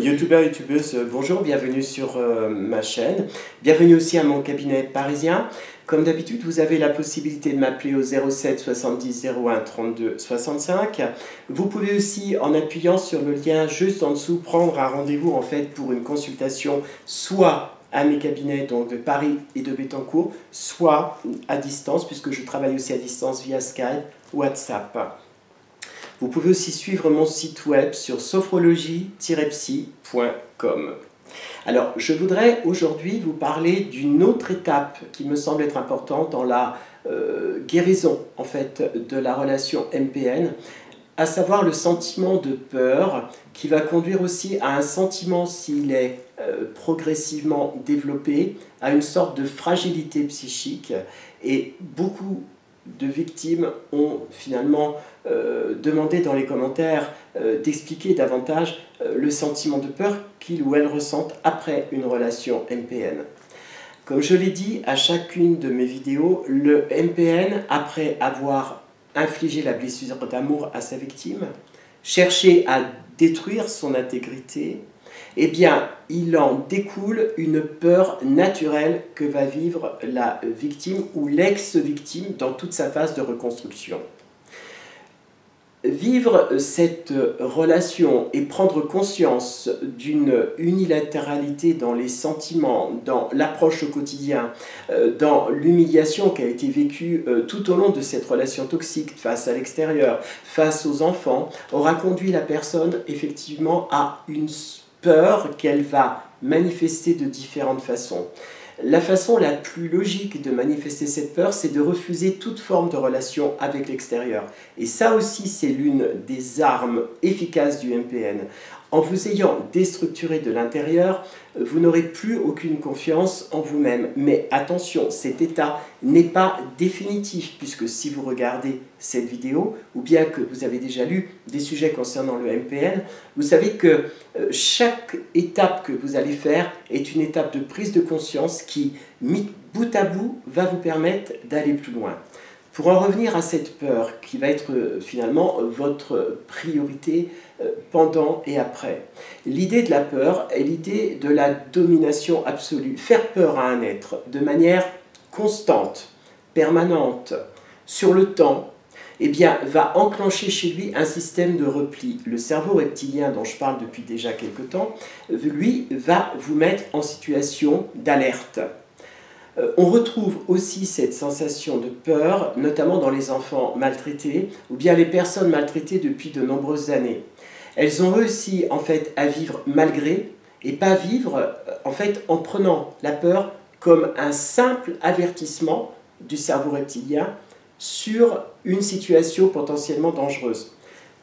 Youtubeurs, youtubeuses, bonjour, bienvenue sur ma chaîne. Bienvenue aussi à mon cabinet parisien. Comme d'habitude, vous avez la possibilité de m'appeler au 07 70 01 32 65. Vous pouvez aussi, en appuyant sur le lien juste en dessous, prendre un rendez-vous en fait pour une consultation, soit à mes cabinets donc de Paris et de Bettencourt, soit à distance, puisque je travaille aussi à distance via Skype ou WhatsApp. Vous pouvez aussi suivre mon site web sur sophrologie-psy.com. Alors, je voudrais aujourd'hui vous parler d'une autre étape qui me semble être importante dans la guérison en fait, de la relation MPN, à savoir le sentiment de peur qui va conduire aussi à un sentiment, s'il est progressivement développé, à une sorte de fragilité psychique. Et beaucoup de victimes ont finalement demandé dans les commentaires d'expliquer davantage le sentiment de peur qu'ils ou elles ressentent après une relation MPN. Comme je l'ai dit à chacune de mes vidéos, le MPN, après avoir infligé la blessure d'amour à sa victime, cherché à détruire son intégrité, eh bien, il en découle une peur naturelle que va vivre la victime ou l'ex-victime dans toute sa phase de reconstruction. Vivre cette relation et prendre conscience d'une unilatéralité dans les sentiments, dans l'approche au quotidien, dans l'humiliation qui a été vécue tout au long de cette relation toxique face à l'extérieur, face aux enfants, aura conduit la personne effectivement à une peur qu'elle va manifester de différentes façons. La façon la plus logique de manifester cette peur, c'est de refuser toute forme de relation avec l'extérieur. Et ça aussi, c'est l'une des armes efficaces du MPN. En vous ayant déstructuré de l'intérieur, vous n'aurez plus aucune confiance en vous-même. Mais attention, cet état n'est pas définitif, puisque si vous regardez cette vidéo, ou bien que vous avez déjà lu des sujets concernant le MPN, vous savez que chaque étape que vous allez faire est une étape de prise de conscience qui, mis bout à bout, va vous permettre d'aller plus loin. Pour en revenir à cette peur qui va être finalement votre priorité pendant et après, l'idée de la peur est l'idée de la domination absolue. Faire peur à un être de manière constante, permanente, sur le temps, eh bien, va enclencher chez lui un système de repli. Le cerveau reptilien dont je parle depuis déjà quelque temps, lui, va vous mettre en situation d'alerte. On retrouve aussi cette sensation de peur, notamment dans les enfants maltraités ou bien les personnes maltraitées depuis de nombreuses années. Elles ont réussi en fait à vivre malgré et pas vivre en fait en prenant la peur comme un simple avertissement du cerveau reptilien sur une situation potentiellement dangereuse.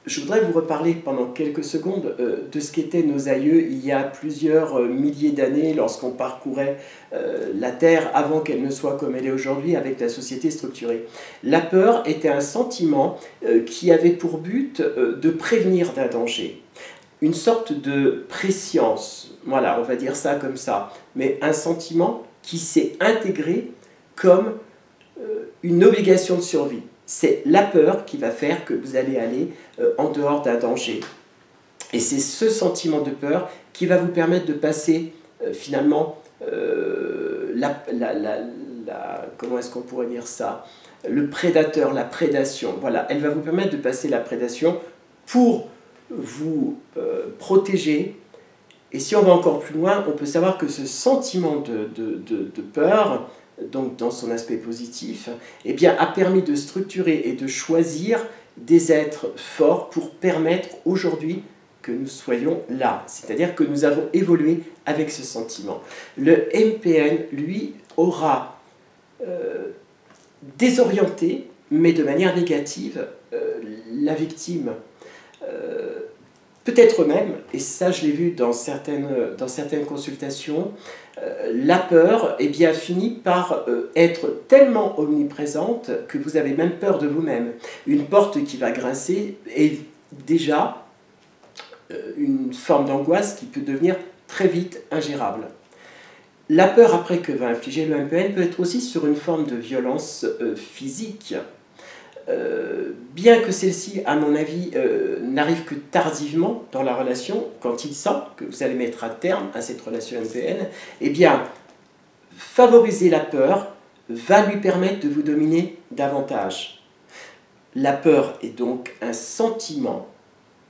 Je voudrais vous reparler pendant quelques secondes de ce qu'étaient nos aïeux il y a plusieurs milliers d'années lorsqu'on parcourait la Terre avant qu'elle ne soit comme elle est aujourd'hui avec la société structurée. La peur était un sentiment qui avait pour but de prévenir d'un danger. Une sorte de prescience, voilà, on va dire ça comme ça, mais un sentiment qui s'est intégré comme une obligation de survie. C'est la peur qui va faire que vous allez aller en dehors d'un danger. Et c'est ce sentiment de peur qui va vous permettre de passer finalement comment est-ce qu'on pourrait dire ça? Le prédateur, la prédation. Voilà, elle va vous permettre de passer la prédation pour vous protéger. Et si on va encore plus loin, on peut savoir que ce sentiment de peur, donc dans son aspect positif, eh bien, a permis de structurer et de choisir des êtres forts pour permettre aujourd'hui que nous soyons là. C'est-à-dire que nous avons évolué avec ce sentiment. Le MPN, lui, aura désorienté, mais de manière négative, la victime. Peut-être même, et ça je l'ai vu dans certaines consultations, la peur eh bien, finit par être tellement omniprésente que vous avez même peur de vous-même. Une porte qui va grincer est déjà une forme d'angoisse qui peut devenir très vite ingérable. La peur après que va infliger le MPN peut être aussi sur une forme de violence physique. bien que celle-ci, à mon avis, n'arrive que tardivement dans la relation, quand il sent que vous allez mettre un terme à cette relation MPN, eh bien, favoriser la peur va lui permettre de vous dominer davantage. La peur est donc un sentiment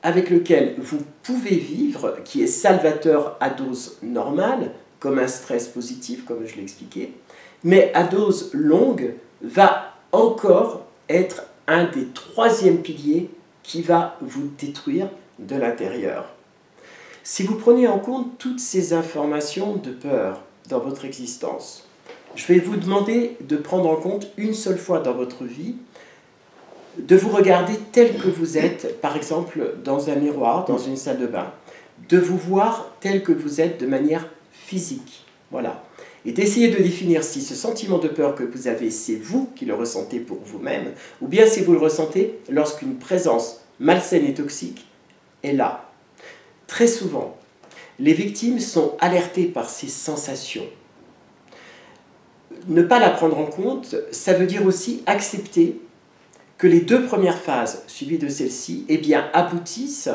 avec lequel vous pouvez vivre, qui est salvateur à dose normale, comme un stress positif, comme je l'ai expliqué, mais à dose longue va encore être un des troisièmes piliers qui va vous détruire de l'intérieur. Si vous prenez en compte toutes ces informations de peur dans votre existence, je vais vous demander de prendre en compte une seule fois dans votre vie, de vous regarder tel que vous êtes, par exemple dans un miroir, dans une salle de bain, de vous voir tel que vous êtes de manière physique. Voilà. Et d'essayer de définir si ce sentiment de peur que vous avez, c'est vous qui le ressentez pour vous-même, ou bien si vous le ressentez lorsqu'une présence malsaine et toxique est là. Très souvent, les victimes sont alertées par ces sensations. Ne pas la prendre en compte, ça veut dire aussi accepter que les deux premières phases suivies de celle-ci eh bien, aboutissent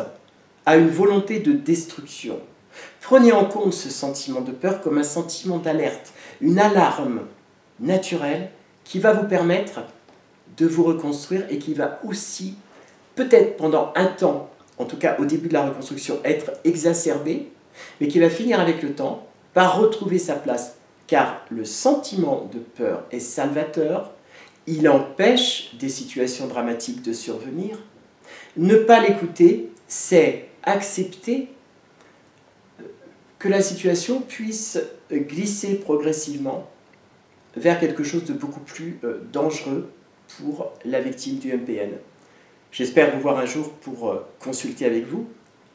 à une volonté de destruction. Prenez en compte ce sentiment de peur comme un sentiment d'alerte, une alarme naturelle qui va vous permettre de vous reconstruire et qui va aussi, peut-être pendant un temps, en tout cas au début de la reconstruction, être exacerbée, mais qui va finir avec le temps par retrouver sa place. Car le sentiment de peur est salvateur, il empêche des situations dramatiques de survenir. Ne pas l'écouter, c'est accepter que la situation puisse glisser progressivement vers quelque chose de beaucoup plus dangereux pour la victime du MPN. J'espère vous voir un jour pour consulter avec vous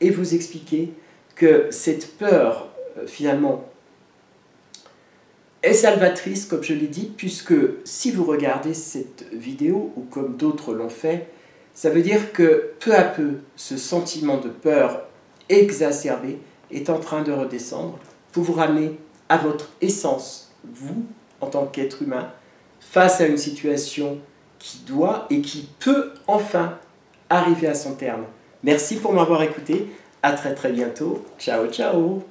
et vous expliquer que cette peur, finalement, est salvatrice, comme je l'ai dit, puisque si vous regardez cette vidéo, ou comme d'autres l'ont fait, ça veut dire que peu à peu, ce sentiment de peur exacerbé est en train de redescendre pour vous ramener à votre essence, vous, en tant qu'être humain, face à une situation qui doit et qui peut enfin arriver à son terme. Merci pour m'avoir écouté. À très très bientôt. Ciao, ciao.